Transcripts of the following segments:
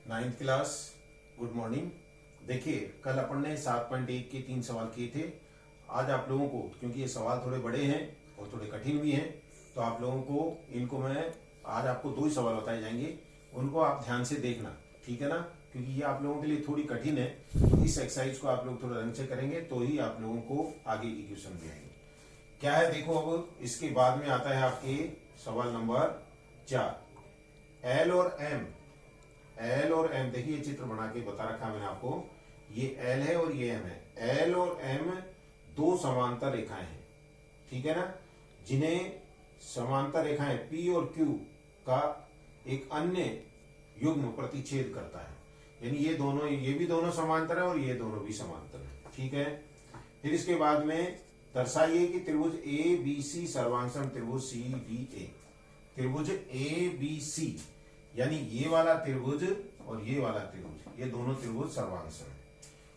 Ninth class, good morning. देखिए, कल अपन ने 7.1 के 3 सवाल किए थे। आज आप लोगों को, क्योंकि ये सवाल थोड़े बड़े हैं और थोड़े कठिन भी हैं, तो आप लोगों को इनको मैं आज आपको 2 ही सवाल बताए जाएंगे, उनको आप ध्यान से देखना, ठीक है ना। क्योंकि ये आप लोगों के लिए थोड़ी कठिन है, तो इस एक्सरसाइज को आप लोग थोड़ा ढंग से करेंगे तो ही आप लोगों को आगे की क्वेश्चन भी आएंगे। क्या है देखो, अब इसके बाद में आता है आपके सवाल नंबर 4। एल और एम, देखिए चित्र बना के बता रखा मैंने आपको। ये एल है और ये एम है। एल और एम दो समांतर रेखाएं हैं, ठीक है ना, जिन्हें समांतर रेखाएं पी और क्यू का एक अन्य युग्म प्रतिच्छेद करता है। यानी ये भी दोनों समांतर है और ये दोनों भी समांतर है, ठीक है। फिर इसके बाद में दर्शाइए कि त्रिभुज ए बी सी सर्वांगसम त्रिभुज सी डी ए। त्रिभुज ए बी सी यानी ये वाला त्रिभुज और ये वाला त्रिभुज, ये दोनों त्रिभुज सर्वांगसम है,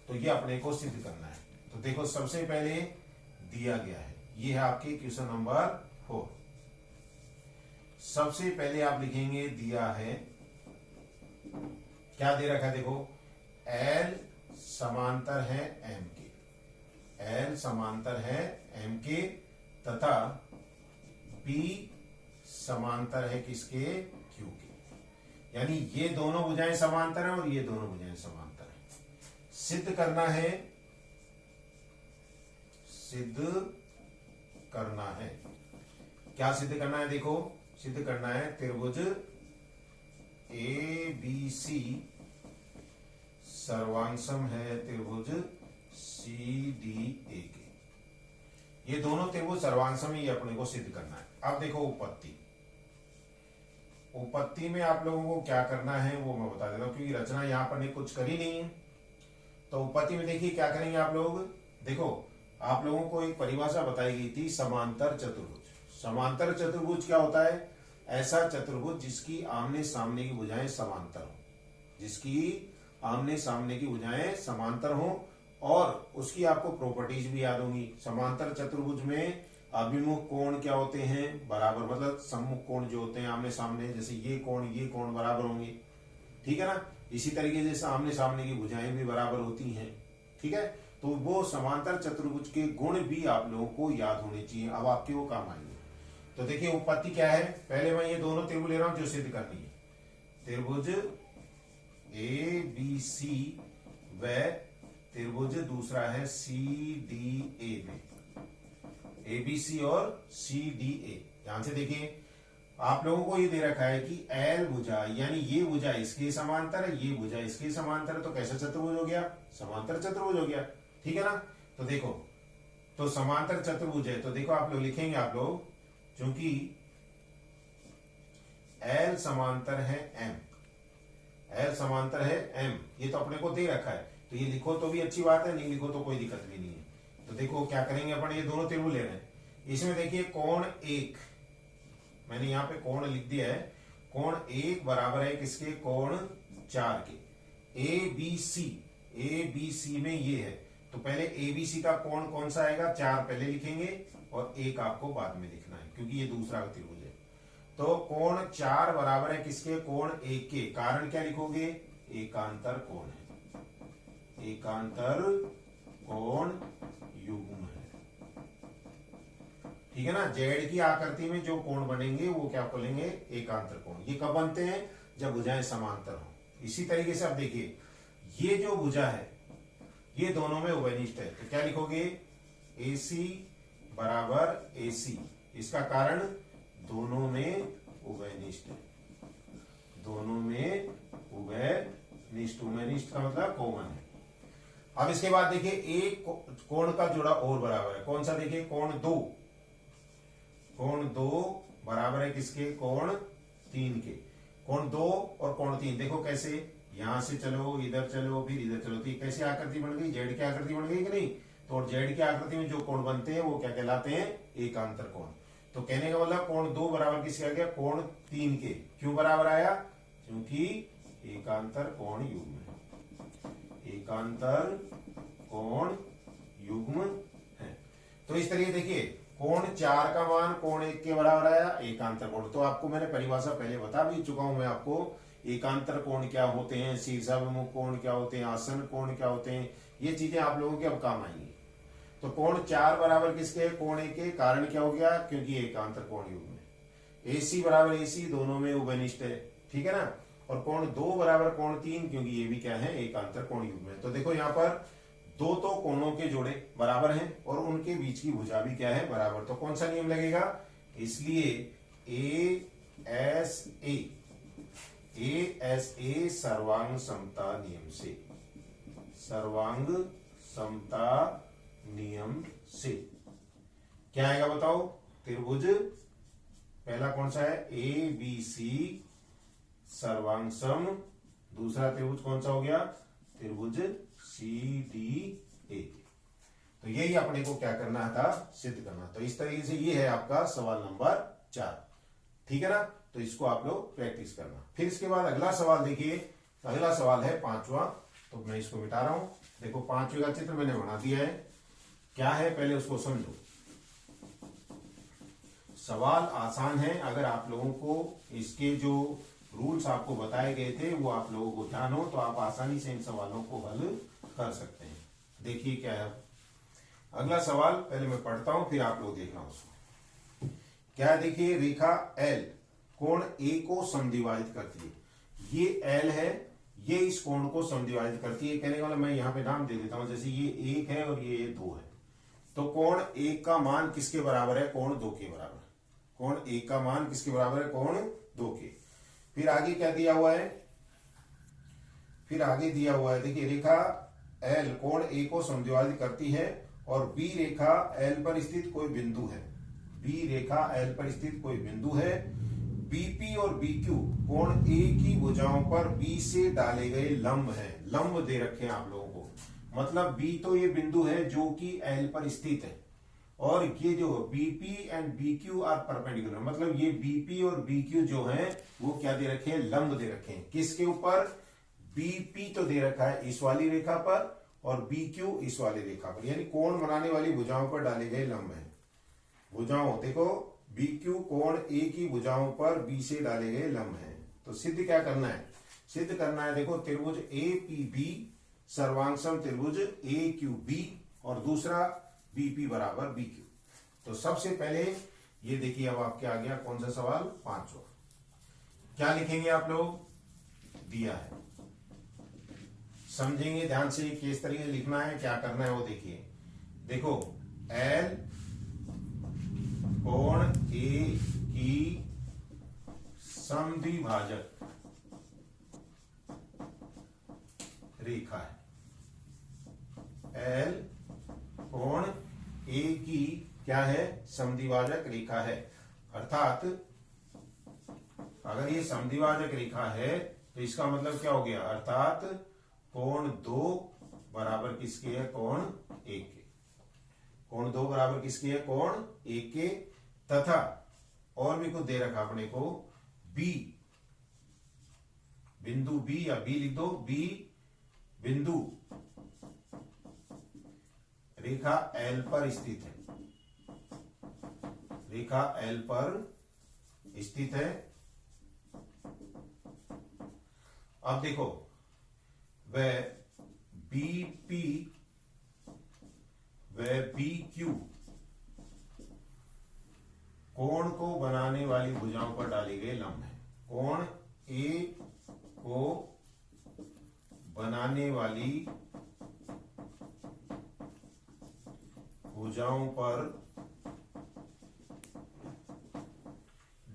तो ये अपने को सिद्ध करना है। तो देखो, सबसे पहले दिया गया है, ये है आपके क्वेश्चन नंबर 4। सबसे पहले आप लिखेंगे, दिया है, क्या दे रखा है देखो, एल समांतर है एम के, एल समांतर है एम के तथा बी समांतर है किसके, क्यू के। यानी ये दोनों भुजाएं समांतर हैं और ये दोनों भुजाएं समांतर हैं। सिद्ध करना है, क्या सिद्ध करना है देखो, सिद्ध करना है त्रिभुज ए बी सी सर्वांगसम है त्रिभुज सी डी ए के। ये दोनों त्रिभुज सर्वांगसम ही अपने को सिद्ध करना है। अब देखो, उपपत्ति में आप लोगों को क्या करना है वो मैं बता देता हूं, क्योंकि रचना यहां पर ने कुछ करी नहीं है। तो उपपत्ति में देखिए क्या करेंगे आप लोग। देखो, आप लोगों को एक परिभाषा बताई गई थी, समांतर चतुर्भुज। समांतर चतुर्भुज क्या होता है? ऐसा चतुर्भुज जिसकी आमने सामने की भुजाएं समांतर हो, जिसकी आमने सामने की भुजाएं समांतर हो, और उसकी आपको प्रॉपर्टीज भी याद होंगी। समांतर चतुर्भुज में अभिमुख कोण क्या होते हैं? बराबर, मतलब सम्मुख कोण जो होते हैं आमने सामने, जैसे ये कोण बराबर होंगे, ठीक है ना। इसी तरीके से आमने सामने की भुजाएं भी बराबर होती हैं, ठीक है। तो वो समांतर चतुर्भुज के गुण भी आप लोगों को याद होने चाहिए, अब आपके वो काम आएंगे। तो देखिए, उपपत्ति क्या है, पहले मैं ये दोनों त्रिभुज ले रहा हूं जो सिद्ध करनी है। त्रिभुज ए बी सी व त्रिभुज दूसरा है सी डी ए में, ए बी सी और सी डी ए। ध्यान से देखिए, आप लोगों को ये दे रखा है कि एल भुजा, यानी ये भुजा इसके समांतर है, ये भुजा इसके समांतर है, तो कैसा चतुर्भुज हो गया? समांतर चतुर्भुज हो गया, ठीक है ना। तो देखो, तो समांतर चतुर्भुज है, तो देखो आप लोग लिखेंगे, आप लोग क्योंकि एल समांतर है एम, एल समांतर है एम, ये तो अपने को दे रखा है, तो ये लिखो तो भी अच्छी बात है, नहीं लिखो तो कोई दिक्कत भी नहीं है। तो देखो क्या करेंगे अपन, ये दोनों त्रिभुज ले रहे हैं, इसमें देखिए कोण 1, मैंने यहां पे कोण लिख दिया है, कोण 1 बराबर है किसके? कोण 4 के। ए बी सी में ये है, तो पहले ए बी सी का कोण कौन सा आएगा? 4 पहले लिखेंगे और 1 आपको बाद में लिखना है, क्योंकि ये दूसरा त्रिभुज है। तो कोण 4 बराबर है किसके? कोण 1 के। कारण क्या लिखोगे? एकांतर कोण है, एकांतर कोण युग्म है, ठीक है ना। जेड की आकृति में जो कोण बनेंगे वो क्या बोलेंगे? एकांतर कोण। ये कब बनते हैं? जब भुजाएं समांतर हो। इसी तरीके से आप देखिए, ये जो भुजा है ये दोनों में उभयनिष्ठ है, तो क्या लिखोगे? AC बराबर AC। इसका कारण दोनों में उभयनिष्ठ है, दोनों में उभयनिष्ठ। उभयनिष्ठ का मतलब कॉमन है। अब इसके बाद देखिए, एक कोण का जोड़ा और बराबर है, कौन सा? देखिए, कोण 2, कोण 2 बराबर है किसके? कोण 3 के। कोण 2 और कोण 3 देखो कैसे, यहां से चलो, इधर चलो, फिर इधर चलो, तो कैसी आकृति बन गई? जेड की आकृति बन गई कि नहीं? तो जेड की आकृति में जो कोण बनते हैं वो क्या कहलाते हैं? एकांतर कोण। तो कहने का मतलब कोण 2 बराबर किसके आ गया? कोण 3 के। क्यों बराबर आया? क्योंकि एकांतर कोण युग्म है, एकांतर कोण युग्म है। तो इस तरीके देखिए, कोण 4 का मान कोण 1 के बराबर आया, एकांतर कोण। तो आपको मैंने परिभाषा पहले बता भी चुका हूं मैं आपको, एकांतर कोण क्या होते हैं, शीर्षाभिमुख कोण क्या होते हैं, आसन कोण क्या होते हैं, ये चीजें आप लोगों के अब काम आएंगी। तो कोण 4 बराबर किसके है, कोण ए के, कारण क्या हो गया, क्योंकि एकांतर कोण युग्म है। AC बराबर AC, दोनों में उभयनिष्ठ है, ठीक है ना। और कोण 2 बराबर कोण 3, क्योंकि ये भी क्या है, एकांतर कोण युग्म है। तो देखो यहाँ पर दो तो कोणों के जोड़े बराबर हैं और उनके बीच की भुजा भी क्या है, बराबर। तो कौन सा नियम लगेगा, इसलिए ASA सर्वांग समता नियम से, सर्वांग समता नियम से क्या आएगा बताओ, त्रिभुज पहला कौन सा है, ABC सर्वांग सम, दूसरा त्रिभुज कौन सा हो गया, त्रिभुज CDA। तो यही अपने को क्या करना था, सिद्ध करना। तो इस तरीके से ये है आपका सवाल नंबर 4, ठीक है ना। तो इसको आप लोग प्रैक्टिस करना। फिर इसके बाद अगला सवाल देखिए, अगला सवाल है 5वां। तो मैं इसको मिटा रहा हूं। देखो 5वें का चित्र मैंने बना दिया है, क्या है पहले उसको समझो। सवाल आसान है, अगर आप लोगों को इसके जो रूल्स आपको बताए गए थे वो आप लोगों को ध्यान हो तो आप आसानी से इन सवालों को हल कर सकते हैं। देखिए क्या है अगला सवाल, पहले मैं पढ़ता हूं फिर आप लोग देखना उसको। क्या देखिए, रेखा L कोण A को समद्विभाजित करती है। ये L है, ये इस कोण को समद्विभाजित करती है। कहने वाला मैं यहाँ पे नाम दे देता हूं, जैसे ये 1 है और ये 2 है। तो कोण 1 का मान किसके बराबर है, कोण 2 के बराबर। कोण 1 का मान किसके बराबर है, कोण 2 के। फिर आगे क्या दिया हुआ है, फिर आगे दिया हुआ है देखिए, रेखा L कोण A को समद्विभाजित करती है और B रेखा L पर स्थित कोई बिंदु है, B रेखा L पर स्थित कोई बिंदु है। BP और BQ कोण A की भुजाओं पर B से डाले गए लंब हैं, लंब दे रखे हैं आप लोगों को। मतलब B तो ये बिंदु है जो कि L पर स्थित है, और ये जो BP and BQ are perpendicular, मतलब ये BP और BQ जो हैं वो क्या दे रखे हैं, लंब दे रखे हैं। किसके ऊपर, BP तो दे रखा है इस वाली रेखा पर और BQ इस वाली रेखा पर, यानी कोण बनाने वाली भुजाओं पर डाले गए लंब हैं। भुजाओं देखो, BQ कोण A की भुजाओं पर B से डाले गए लंब हैं। तो सिद्ध क्या करना है, सिद्ध करना है देखो, त्रिभुज APB सर्वांगसम त्रिभुज AQB और दूसरा BP बराबर BQ। तो सबसे पहले ये देखिए, अब आपके आ गया कौन सा सवाल, 5वां। क्या लिखेंगे आप लोग, दिया है, समझेंगे ध्यान से किस तरीके से लिखना है, क्या करना है वो देखिए। देखो L कोण A की समद्विभाजक रेखा है, L कोण A की क्या है, समद्विभाजक रेखा है। अर्थात अगर ये समद्विभाजक रेखा है तो इसका मतलब क्या हो गया, अर्थात कोण 2 बराबर किसके है, कोण 1 के। कोण 2 बराबर किसके है, कोण 1 के। तथा और भी कुछ दे रखा अपने को, B बिंदु B या B लिख दो, B बिंदु रेखा L पर स्थित है, रेखा L पर स्थित है। अब देखो, वह BP वह BQ कोण को बनाने वाली भुजाओं पर डाले गए लंब है। कोण A को बनाने वाली भुजाओं पर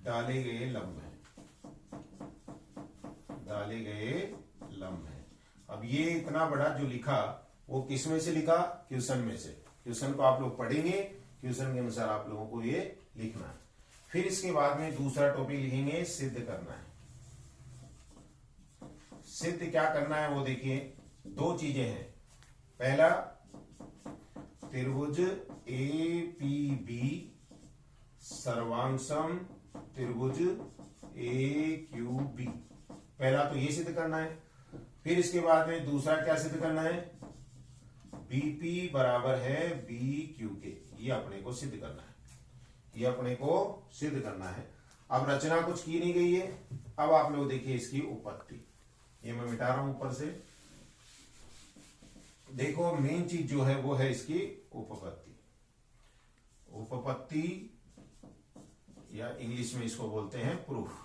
डाले गए लंब हैं, डाले गए लंब हैं। अब ये इतना बड़ा जो लिखा वो किस में से लिखा, क्वेश्चन में से। क्वेश्चन को आप लोग पढ़ेंगे, क्वेश्चन के अनुसार आप लोगों को ये लिखना है। फिर इसके बाद में दूसरा टॉपिक लिखेंगे, सिद्ध करना है। सिद्ध क्या करना है वो देखिए, दो चीजें हैं। पहला, त्रिभुज APB सर्वांगसम त्रिभुज AQB, पहला तो ये सिद्ध करना है। फिर इसके बाद में दूसरा क्या सिद्ध करना है, BP बराबर है BQ के, ये अपने को सिद्ध करना है, ये अपने को सिद्ध करना है। अब रचना कुछ की नहीं गई है, अब आप लोग देखिए इसकी उपपत्ति, ये मैं मिटा रहा हूं ऊपर से। देखो मेन चीज जो है वो है इसकी उपपत्ति। उपपत्ति या इंग्लिश में इसको बोलते हैं प्रूफ।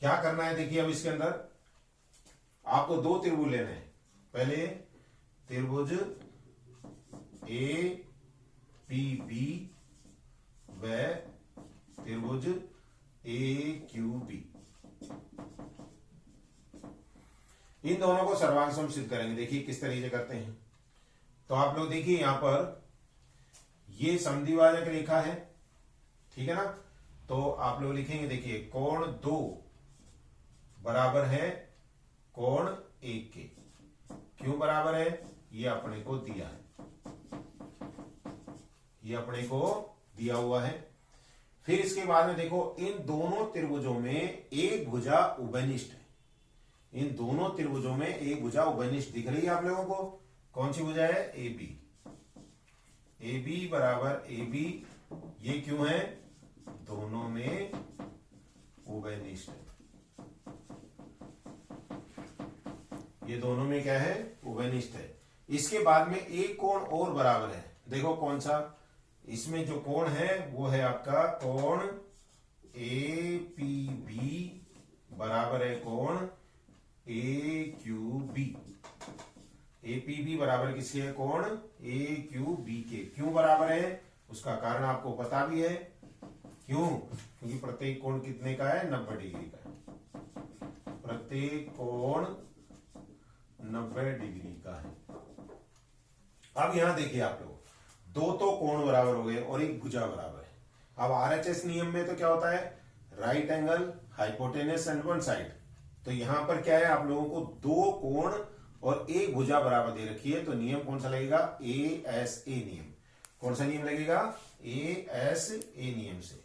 क्या करना है देखिए, अब इसके अंदर आपको दो त्रिभुज लेने हैं। पहले त्रिभुज ए पी बी व त्रिभुज ए क्यू बी, इन दोनों को सर्वांग सिद्ध करेंगे। देखिए किस तरीके से करते हैं। तो आप लोग देखिए यहां पर ये समद्विभाजक रेखा है, ठीक है ना। तो आप लोग लिखेंगे, देखिए कोण 2 बराबर है कोण 1 के। क्यों बराबर है? ये अपने को दिया है, ये अपने को दिया हुआ है। फिर इसके बाद में देखो इन दोनों त्रिभुजों में एक भुजा उभयनिष्ठ है। इन दोनों त्रिभुजों में एक भुजा उभयनिष्ठ दिख रही है आप लोगों को। कौन सी भुजा है? A B. ए बी बराबर ए बी, ये क्यों है? दोनों में उभयनिष्ठ है। ये दोनों में क्या है? उभयनिष्ठ है। इसके बाद में एक कोण और बराबर है। देखो कौन सा? इसमें जो कोण है वो है आपका कोण ए पी बी बराबर है कोण A Q B. A P B बराबर किसके है? कोण ए क्यू बी के। क्यों बराबर है? उसका कारण आपको पता भी है। क्यों? क्योंकि प्रत्येक कोण कितने का है? 90 डिग्री का है। प्रत्येक कोण 90 डिग्री का है। अब यहां देखिए आप लोग, दो तो कोण बराबर हो गए और एक भुजा बराबर है। अब आरएचएस नियम में तो क्या होता है? Right angle, hypotenuse and one side. तो यहां पर क्या है? आप लोगों को दो कोण और एक भुजा बराबर दे रखी है। तो नियम कौन सा लगेगा? ए एस ए नियम। कौन सा नियम लगेगा? ए एस ए नियम से।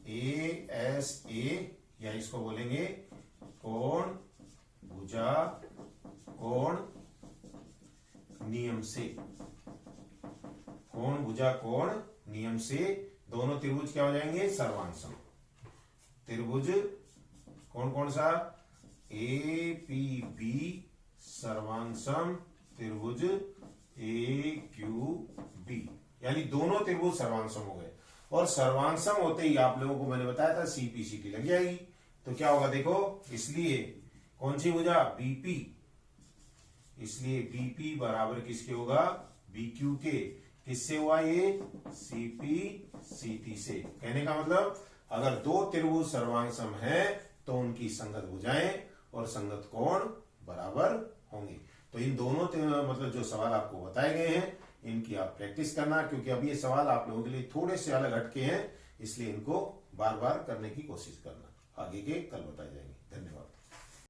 ए एस ए, या इसको बोलेंगे कोण भुजा कोण नियम से। कोण भुजा कोण नियम से दोनों त्रिभुज क्या हो जाएंगे? सर्वांग। त्रिभुज कौन कौन सा? ए पी बी सर्वांग त्रिभुज ए क्यू बी, यानी दोनों त्रिभुज सर्वांग हो गए। और सर्वांग होते ही आप लोगों को मैंने बताया था सीपीसीटी लग जाएगी। तो क्या होगा देखो, इसलिए कौन सी भुजा? बीपी। इसलिए बीपी बराबर किसके होगा? बीक्यू के। किससे हुआ ये? सीपी सीटी से। कहने का मतलब अगर दो त्रिभुज सर्वांग है तो उनकी संगत भुजाएं और संगत कोण बराबर होंगे। तो इन दोनों मतलब जो सवाल आपको बताए गए हैं इनकी आप प्रैक्टिस करना, क्योंकि अब ये सवाल आप लोगों के लिए थोड़े से अलग हटके हैं, इसलिए इनको बार बार करने की कोशिश करना। आगे के कल बताए जाएंगे। धन्यवाद।